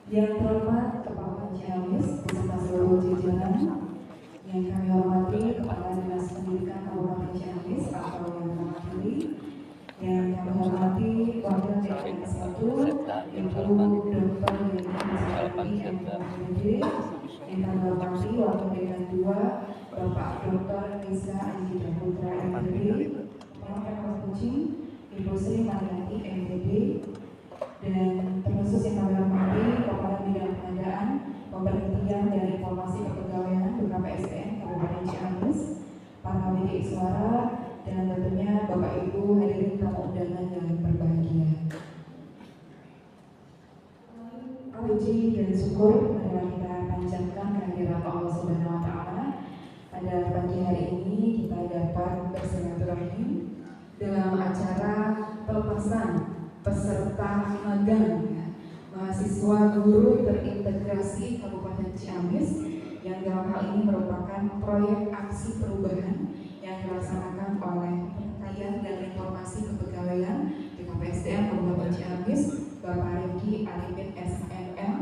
Yang terhormat Kepala Ciamis beserta seluruh jajaran, yang kami hormati Kepala Dinas Pendidikan Kabupaten Ciamis atau yang mewakili, yang kami hormati Wakil Dekan 1 Ibu Dr. Yeni MPD, yang kami hormati Wakil Dekan 2 Bapak Dr. Nisa Anjida Putra MPD, Pemkab Kucing Ibu Sri Mariati MPD, dan terkhusus yang kami hormati Kepala Bidang Pengadaan, Pemberhentian dan Informasi Kepegawaian BKPSDM Kabupaten Ciamis, para WDI Suara, dan tentunya Bapak Ibu hadirin tamu undangan yang berbahagia. Puji dan syukur adalah kita panjatkan kehadiran Allah Subhanahu Wa Taala. Pada pagi hari ini kita dapat bersilaturahim dalam acara pelepasan peserta magang mahasiswa guru terintegrasi Kabupaten Ciamis yang dalam hal ini merupakan proyek aksi perubahan yang dilaksanakan oleh Pengkajian dan Informasi Kepegawaian BKPSDM Kabupaten Ciamis Bapak Rifki Arifin SMM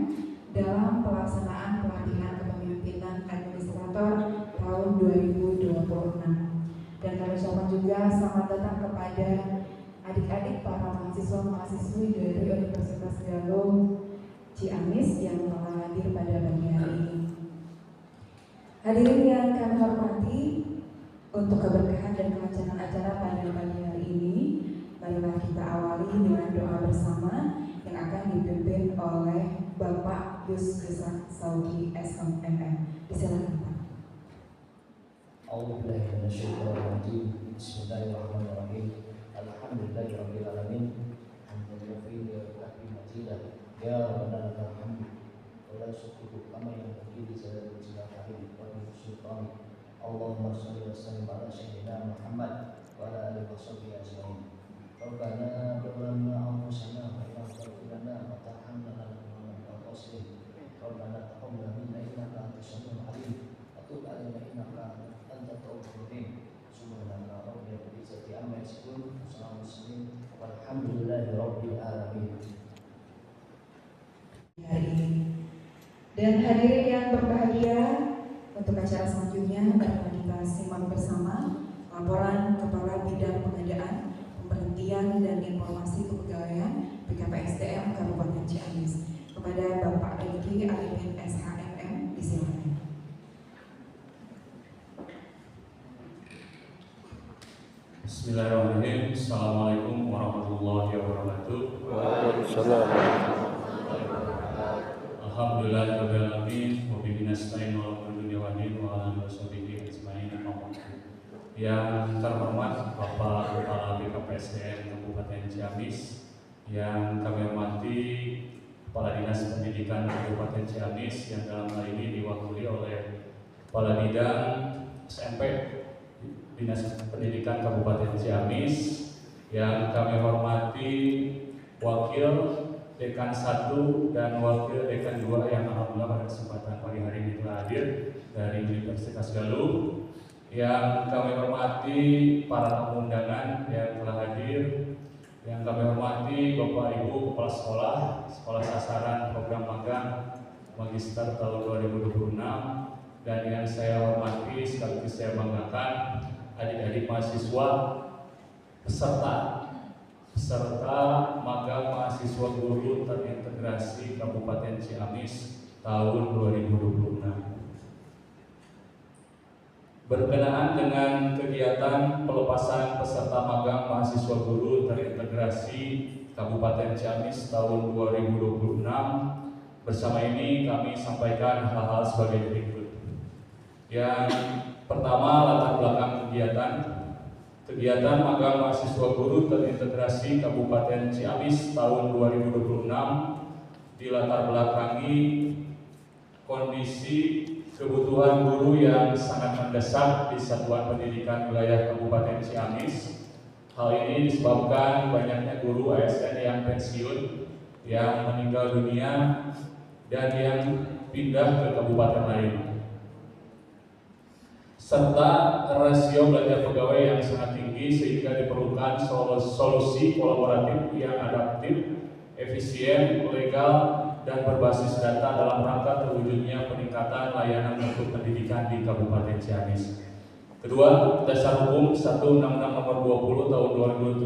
dalam pelaksanaan pelatihan kepemimpinan administrator tahun 2026. Dan kami ucapkan juga selamat datang kepada adik-adik para mahasiswa-mahasiswi dari Universitas Galuh Ciamis yang telah hadir pada pagi hari ini. Hadirin yang kami hormati, untuk keberkahan dan kelancaran acara pada pagi hari ini, marilah kita awali dengan doa bersama yang akan dipimpin oleh Bapak Gus Gesak Sauki SMM. Disilakan Pak. Bismillahirrahmanirrahim. Alhamdulillahirabbil alamin. Hamdan yufi wa majidah. Ya rabbana lakal hamd. Wa la syukur kama yanbaghi li jalali wajhika wa li sultanik. Allahumma shalli wa sallim ala sayyidina Muhammad wa ala alihi wa sahbihi ajmain. Rabbana zalamna anfusana wa illam taghfir lana wa tarhamna lanakunanna minal khasirin. Rabbana taqabbal minna innaka antas samiul alim wa tub alaina innaka antat tawwabur rahim. Subhanallah rabbil izzati amma yasifun. Walhamdulillahi rabbil alamin. Dan hadirin yang berbahagia, untuk acara selanjutnya dapat kita simak bersama laporan Kepala Bidang Pengadaan, Pemberhentian dan Informasi Kepegawaian BKPSDM Kabupaten Ciamis kepada Bapak Rifki Arifin SHMM. Disilakan. Bismillahirrahmanirrahim. Assalamualaikum warahmatullahi wabarakatuh. Waalaikumsalam. Alhamdulillahirabbil alamin wa bihi nasta'in ala umuri dunya wa din wa ala alihi ajmain. Yang terhormat Bapak Kepala BKPSDM Kabupaten Ciamis, yang kami hormati Kepala Dinas Pendidikan Kabupaten Ciamis yang dalam hal ini diwakili oleh Kepala Bidang SMP Dinas Pendidikan Kabupaten Ciamis, yang kami hormati Wakil Dekan 1 dan Wakil Dekan 2 yang alhamdulillah pada kesempatan pagi hari ini telah hadir dari Universitas Galuh, yang kami hormati para tamu undangan yang telah hadir, yang kami hormati Bapak Ibu Kepala Sekolah, Sekolah Sasaran Program Magang Magister tahun 2026, dan yang saya hormati sekaligus saya banggakan adik-adik mahasiswa peserta magang mahasiswa guru terintegrasi Kabupaten Ciamis tahun 2026. Berkenaan dengan kegiatan pelepasan peserta magang mahasiswa guru terintegrasi Kabupaten Ciamis tahun 2026, bersama ini kami sampaikan hal-hal sebagai berikut. Yang pertama, latar belakang kegiatan magang mahasiswa guru terintegrasi Kabupaten Ciamis tahun 2026 dilatar belakangi kondisi kebutuhan guru yang sangat mendesak di Satuan Pendidikan Wilayah Kabupaten Ciamis. Hal ini disebabkan banyaknya guru ASN yang pensiun, yang meninggal dunia, dan yang pindah ke kabupaten lain, serta rasio belanja pegawai yang sangat tinggi sehingga diperlukan solusi kolaboratif yang adaptif, efisien, legal, dan berbasis data dalam rangka terwujudnya peningkatan layanan mutu pendidikan di Kabupaten Ciamis. Kedua, Dasar Hukum 1 Undang-Undang Nomor 20 Tahun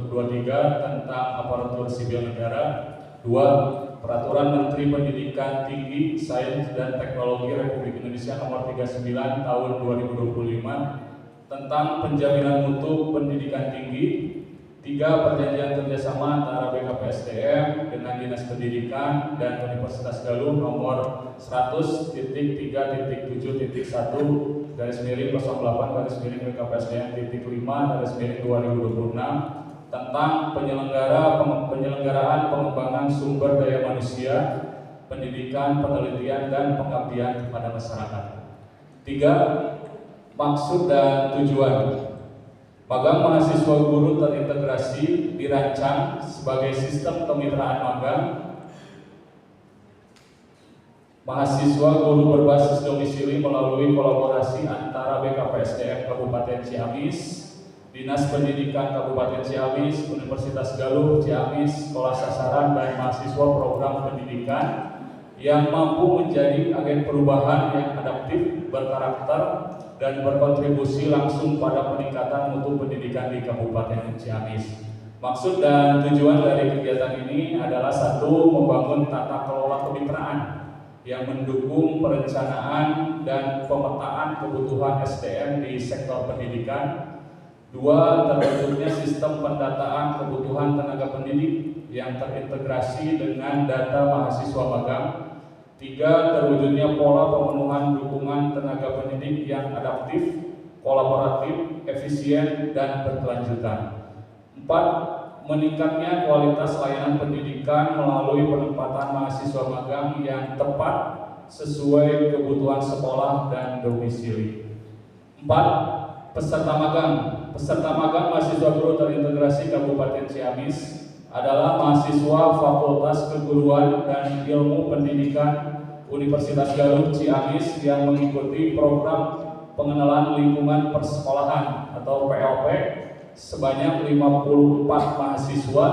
2023 tentang Aparatur Sipil Negara. 2. Peraturan Menteri Pendidikan Tinggi, Sains dan Teknologi Republik Indonesia Nomor 39 Tahun 2025 tentang penjaminan mutu pendidikan tinggi. 3. Perjanjian kerjasama antara BKPSDM dengan Dinas Pendidikan dan Universitas Galuh nomor 100.3.7.1 /08 BKPSDM.5 tentang penyelenggaraan pengembangan sumber daya manusia, pendidikan, penelitian, dan pengabdian kepada masyarakat. 3. Maksud dan tujuan. Magang mahasiswa guru terintegrasi dirancang sebagai sistem kemitraan magang mahasiswa guru berbasis domisili melalui kolaborasi antara BKPSDM Kabupaten Ciamis, Dinas Pendidikan Kabupaten Ciamis, Universitas Galuh Ciamis, sekolah sasaran dan mahasiswa program pendidikan yang mampu menjadi agen perubahan yang adaptif, berkarakter, dan berkontribusi langsung pada peningkatan mutu pendidikan di Kabupaten Ciamis. Maksud dan tujuan dari kegiatan ini adalah 1. Membangun tata kelola kemitraan yang mendukung perencanaan dan pemetaan kebutuhan SDM di sektor pendidikan. 2. Terbentuknya sistem pendataan kebutuhan tenaga pendidik yang terintegrasi dengan data mahasiswa magang. 3. Terwujudnya pola pemenuhan dukungan tenaga pendidik yang adaptif, kolaboratif, efisien, dan berkelanjutan. 4. Meningkatnya kualitas layanan pendidikan melalui penempatan mahasiswa magang yang tepat sesuai kebutuhan sekolah dan domisili. 4. Peserta magang. Peserta magang mahasiswa guru terintegrasi Kabupaten Ciamis adalah mahasiswa Fakultas Keguruan dan Ilmu Pendidikan Universitas Galuh Ciamis yang mengikuti program pengenalan lingkungan persekolahan atau PLP sebanyak 54 mahasiswa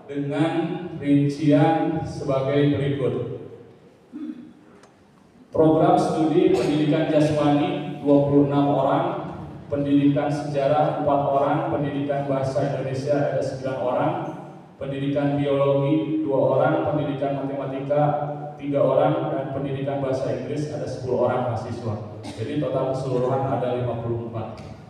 dengan rincian sebagai berikut. Program studi pendidikan jasmani 26 orang, pendidikan sejarah 4 orang, pendidikan bahasa Indonesia ada 9 orang, pendidikan biologi 2 orang, pendidikan matematika 3 orang, dan pendidikan bahasa Inggris ada 10 orang mahasiswa. Jadi total keseluruhan ada 54.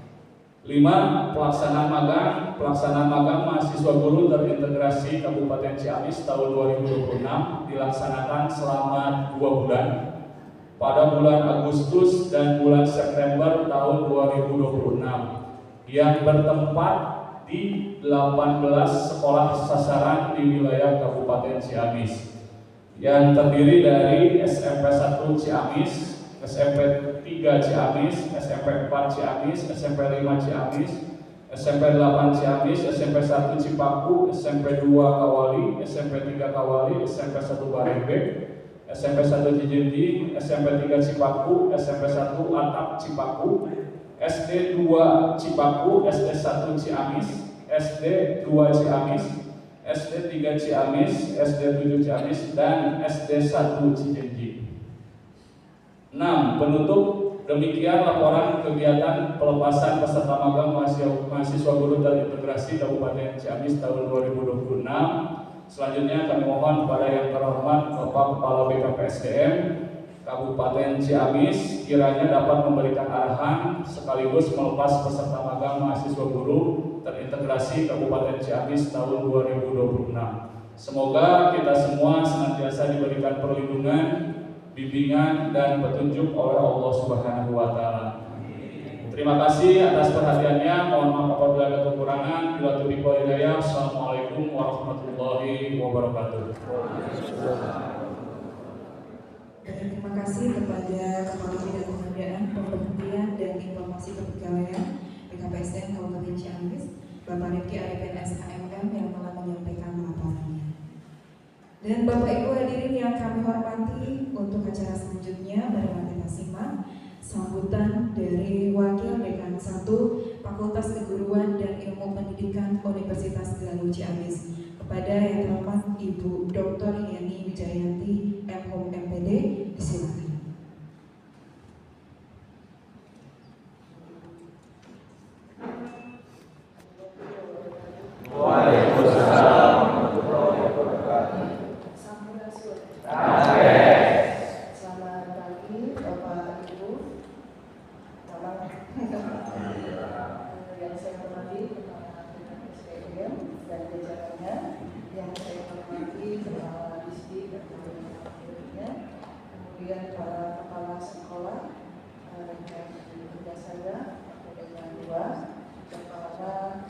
5. Pelaksanaan magang mahasiswa guru terintegrasi Kabupaten Ciamis tahun 2026 dilaksanakan selama 2 bulan pada bulan Agustus dan bulan September tahun 2026 yang bertempat di 18 sekolah sasaran di wilayah Kabupaten Ciamis yang terdiri dari SMP 1 Ciamis, SMP 3 Ciamis, SMP 4 Ciamis, SMP 5 Ciamis, SMP 8 Ciamis, SMP 1 Cipaku, SMP 2 Kawali, SMP 3 Kawali, SMP 1 Barembek, SMP 1 Cijenji, SMP 3 Cipaku, SMP 1 Atap Cipaku, SD 2 Cipaku, SD 1 Ciamis, SD 2 Ciamis, SD 3 Ciamis, SD 7 Ciamis, dan SD 1 Cijenji. 6. Penutup. Demikian laporan kegiatan pelepasan peserta magang mahasiswa guru terintegrasi Kabupaten Ciamis tahun 2026. Selanjutnya kami mohon kepada yang terhormat Bapak Kepala BKPSDM Kabupaten Ciamis kiranya dapat memberikan arahan sekaligus melepas peserta magang mahasiswa guru terintegrasi Kabupaten Ciamis tahun 2026. Semoga kita semua senantiasa diberikan perlindungan, bimbingan, dan petunjuk oleh Allah Subhanahu wa Ta'ala. Terima kasih atas perhatiannya. Mohon maaf apabila ada kekurangan. Bila taufiq wal hidayah. Assalamualaikum warahmatullahi wabarakatuh. Terima kasih kepada Kepala Bidang Pengadaan, Pemberhentian, dan Informasi Kepegawaian BKPSDM Kabupaten Ciamis, Bapak Rifki Arifin SHMM yang telah menyampaikan laporannya. Dan Bapak Ibu hadirin yang kami hormati, untuk acara selanjutnya marilah kita simak sambutan dari Wakil Dekan 1 Fakultas Keguruan dan Ilmu Pendidikan Universitas Galuh Ciamis kepada yang terhormat Ibu Dr. Yani Wijayanti disilakan. Waalaikumsalam warahmatullahi wabarakatuh. Selamat pagi Bapak Ibu, yang saya hormati Kepala SDM dan jajarannya, yang saya hormati Kepala Disdik dan kemudian para kepala sekolah yang bekerja saya dengan luas, kepala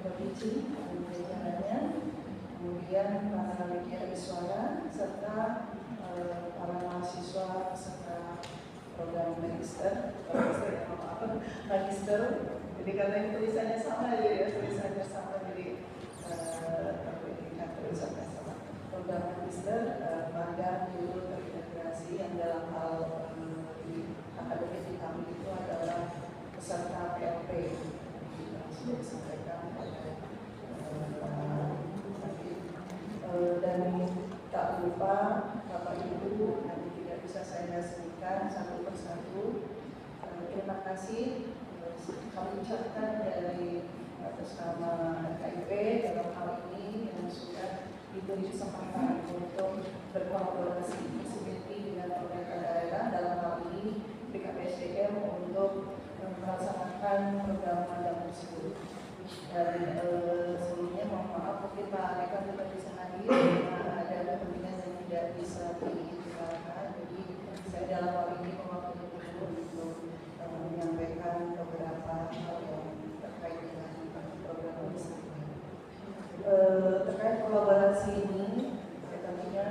provinsi dan jajarannya, kemudian para lektor suara serta para mahasiswa peserta program magister. Jadi karena ini tulisannya sama, jadi tulisannya sama, jadi tulisannya sama. Program magister magang guru terintegrasi yang dalam hal di akademik di kami itu adalah peserta PLP. Sudah disampaikan dan tak lupa Bapak Ibu, nanti tidak bisa saya sebutkan satu persatu. Terima kasih kami ucapkan dari atas nama KIP dalam hal ini yang sudah diberi kesempatan untuk berkolaborasi dengan pemerintah daerah dalam hal ini BKPSDM untuk melaksanakan program magang tersebut. Dan sebelumnya mohon maaf mungkin Pak Rektor tidak bisa hadir karena ada kepentingan yang tidak bisa ditinggalkan. Jadi saya dalam hal ini mewakili dulu untuk menyampaikan beberapa hal yang terkait dengan program tersebut. Terkait kolaborasi ini, tentunya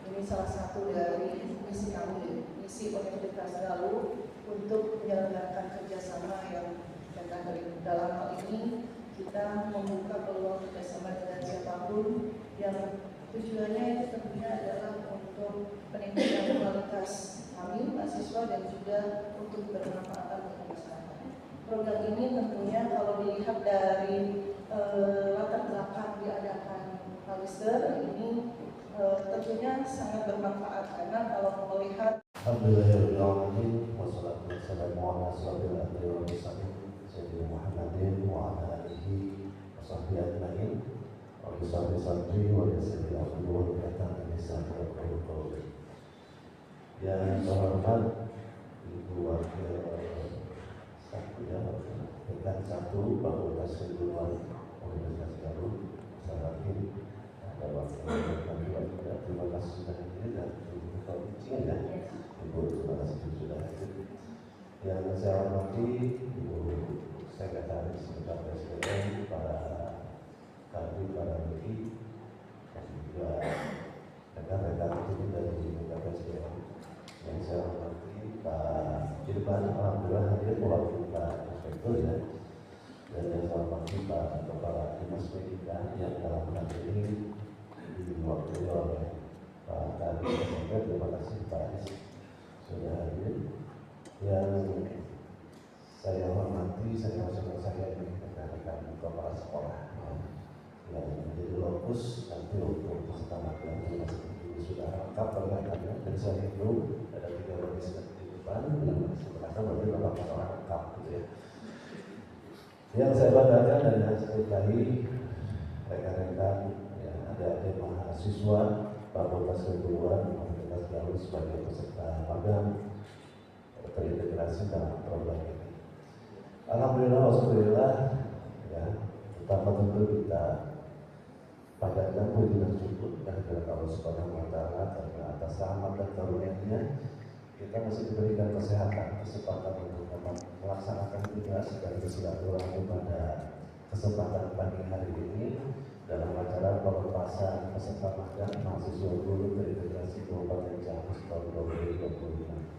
ini salah satu dari misi kami, misi Universitas Galuh untuk menyelenggarakan kerjasama yang dalam hal ini kita membuka peluang kerjasama dengan siapapun yang tujuannya itu tentunya adalah untuk peningkatan kualitas kami mahasiswa dan juga untuk bermanfaat untuk masyarakat. Program ini tentunya kalau dilihat dari latar belakang diadakan magister ini tentunya sangat bermanfaat karena kalau melihat Alhamdulillahirrahmanirrahim. Wassalatu wassalamu ala asyrofil anbiya'i wal mursalin Sayyidina Muhammadin wa ala alihi wa sahbihi ajma'in wa bi sabri wa yasri amri wa berkatan lisan wa qaul. Yang terhormat Ibu Wakil Dekan 1 Fakultas Keguruan Universitas Galuh, Salatin, ada Wakil Dekan 2 juga. Terima kasih sudah hadir dan Ibu izin ya. Ibu terima kasih sudah hadir. Yang saya hormati Ibu Sekretaris BKPSDM, para kadri, para WI, dan juga rekan-rekan tim dari BKPSDM. Yang saya hormati Pak Irfan, alhamdulillah hadir mewakili Pak Inspektur ya. Dan yang saya hormati Pak Kepala Dinas Pendidikan yang dalam hal ini diwakili oleh Pak Kadri SMP. Terima kasih Pak Is sudah hadir. Yang saya hormati senior-senior saya ini rekan-rekan kepala sekolah yang menjadi lokus nanti untuk peserta magang. Ini sudah lengkap pernyataannya dan saya itu ada 3 lokus di depan yang sebenarnya berarti memang masalah lengkap gitu ya. Yang saya banggakan dan yang saya berkahi rekan-rekan yang ada mahasiswa Fakultas Keguruan Universitas Galuh sebagai peserta magang terintegrasi dalam program ini. Alhamdulillah, alhamdulillah ya, pertama tentu kita panjatkan puji dan syukur kehadirat Allah Subhanahu wa Ta'ala karena atas rahmat dan karunia-Nya kita masih diberikan kesehatan, kesempatan untuk melaksanakan tugas dan bersilaturahmi pada kesempatan pagi hari ini dalam acara pelepasan peserta magang mahasiswa guru terintegrasi Kabupaten Ciamis tahun 2025.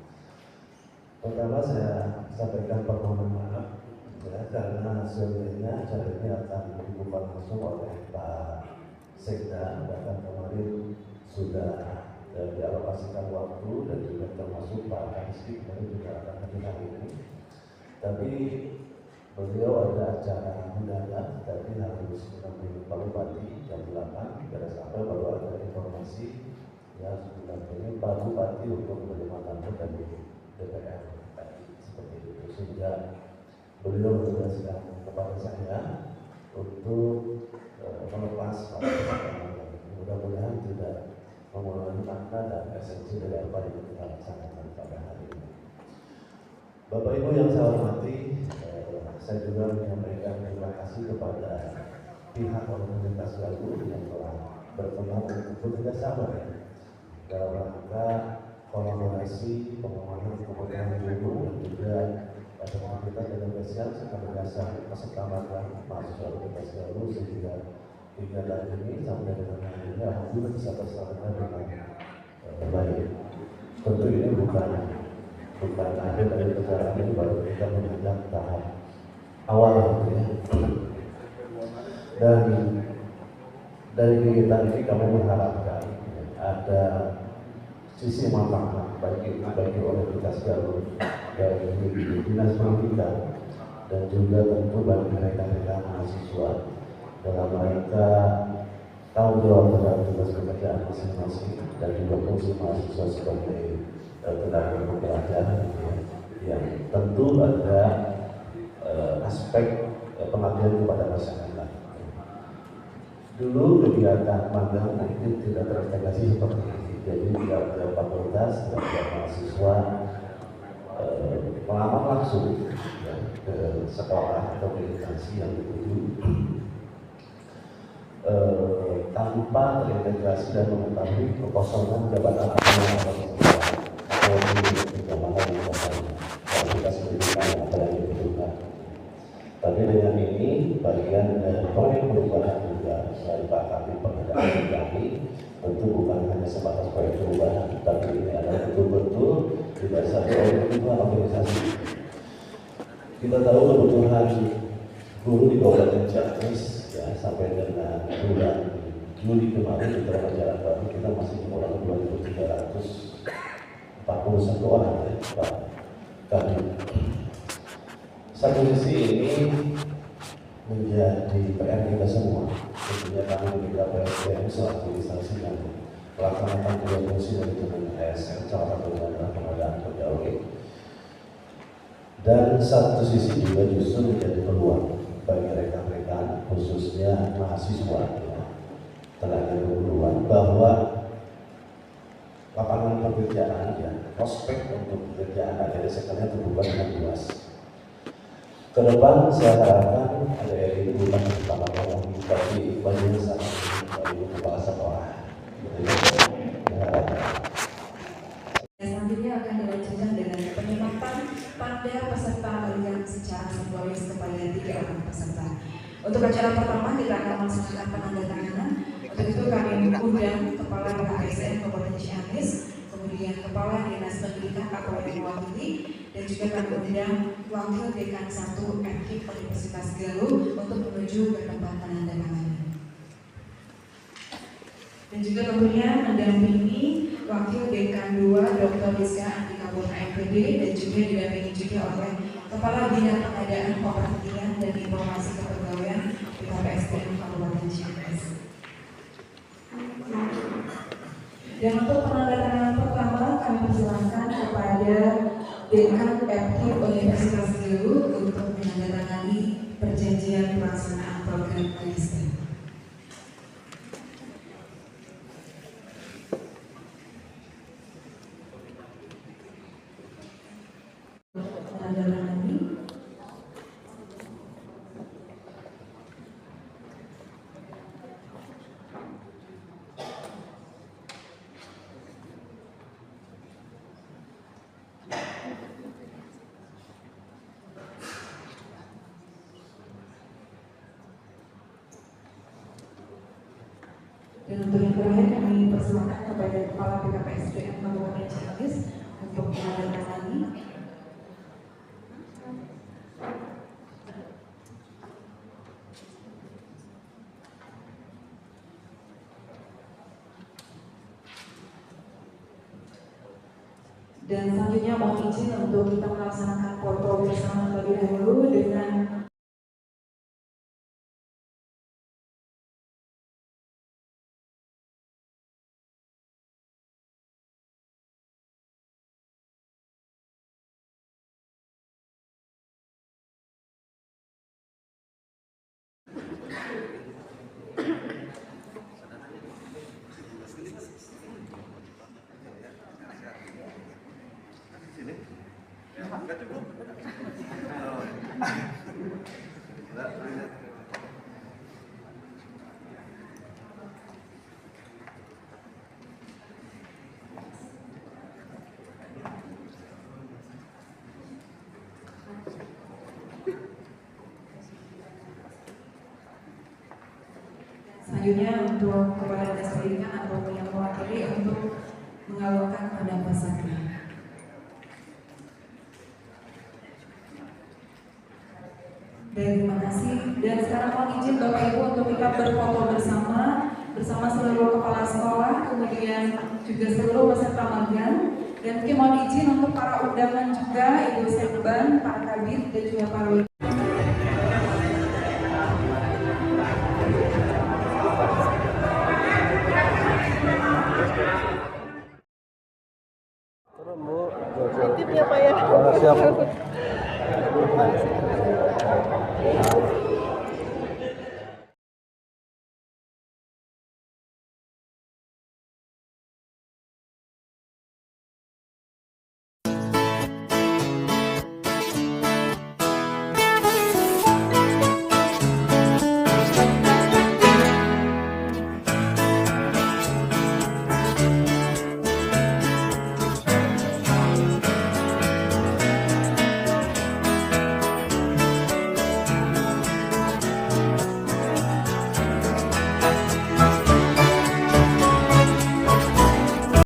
Pertama saya sampaikan permohonan maaf ya, karena hasilnya acara ini akan dibuka langsung oleh Pak Sekda, bahkan kemarin sudah dialokasikan waktu dan juga termasuk Pak Kadisdik yang juga akan hadir hari ini. Tapi beliau ada acara mendadak, tapi harus menemui Pak Bupati jam 8 tidak sampai baru ada informasi ya sebenarnya Pak Bupati untuk menerima tamu dari DPR seperti itu, sehingga beliau menjelaskan kepada saya untuk melepas mudah-mudahan tidak mengurangi makna dan esensi dari apa yang kita laksanakan pada hari ini. Bapak Ibu yang saya hormati, saya juga menyampaikan terima kasih kepada pihak Universitas Galuh yang telah berkenan untuk bekerja sama dalam rangka kolaborasi pengembangan kebutuhan guru dan juga aktivitas edukasi serta berdasar peserta magang mahasiswa Universitas Galuh sehingga hingga hari ini sampai dengan hari ini alhamdulillah bisa terlaksana dengan baik. Tentu ini bukan akhir dari perjalanan ini, baru kita menginjak tahap awal ya. Dan dari kegiatan ini kami mengharapkan ada sisi manfaat bagi Universitas Galuh, dari dinas pendidikan dan juga tentu bagi mereka mahasiswa dalam rangka tanggung jawab terhadap tugas pekerjaan masing-masing dan juga fungsi mahasiswa sebagai tenaga pembelajaran yang tentu ada aspek pengabdian kepada masyarakat. Dulu kegiatan magang mungkin tidak terintegrasi seperti ini, jadi tidak ada fakultas, tidak ada mahasiswa melamar langsung ya, ke sekolah atau ke instansi yang dituju tanpa terintegrasi dan mengetahui kekosongan jabatan apa yang akan dilakukan atau jabatan di kualitas pendidikan apa yang dibutuhkan. Tapi dengan ini bagian dari proyek perubahan juga dari Pak Kabit Pengadaan kami tentu bukan hanya sebatas proyek perubahan, tapi ini adalah betul-betul didasari oleh kebutuhan organisasi. Kita tahu kebutuhan guru di Kabupaten Ciamis ya, sampai dengan bulan Juli kemarin di Pelajaran Baru kita masih kurang 2.341 orang ya Pak Kabit. Satu sisi ini menjadi PR kita semua, tentunya kami di KPSDM selaku instansi yang melaksanakan fungsi dari Kementerian ASN salah satunya adalah pengadaan pegawai. Dan satu sisi juga justru menjadi peluang bagi rekan-rekan khususnya mahasiswa ya, tenaga keguruan bahwa lapangan pekerjaan ya, prospek untuk pekerjaan ada sekalian terbuka dengan luas. Ke depan saya harapkan ADR ini bukan pertama kali, tapi bagian sangat bagi kepala sekolah. Selanjutnya akan dilanjutkan dengan penyematan pada peserta magang secara simbolis kepada 3 orang peserta. Untuk acara pertama kita akan melaksanakan penandatanganan. Untuk itu kami mengundang Kepala BKSN Kabupaten Ciamis, kemudian Kepala Dinas Pendidikan atau yang mewakili, dan juga kami undang Wakil Dekan 1 FKIP Universitas Galuh untuk menuju ke tempat penandatanganan. Dan juga tentunya mendampingi Wakil Dekan 2 Dr. Rizka Andikabur AMPD dan juga didampingi juga oleh Kepala Bidang Pengadaan Keperhatian dan Informasi Kepegawaian BKPSDM Kabupaten Ciamis. Dan untuk penandatanganan pertama kami persilakan kepada Dekan FKIP Universitas Galuh untuk menandatangani perjanjian pelaksanaan program Kalista. Dan untuk yang terakhir kami persilakan kepada Kepala BKPSDM Kabupaten Ciamis untuk menandatangani. Dan selanjutnya mohon izin untuk kita melaksanakan foto bersama terlebih dahulu dengan selanjutnya untuk Kepala Dinas Pendidikan atau yang mewakili untuk mengalurkan pada peserta. Terima kasih. Dan sekarang mohon izin Bapak Ibu untuk kita berfoto bersama seluruh kepala sekolah, kemudian juga seluruh peserta magang. Dan mungkin mohon izin untuk para undangan juga, Ibu Sekban, Pak Kabid, dan juga para Turun Bu. Titip ya Pak ya. Siap.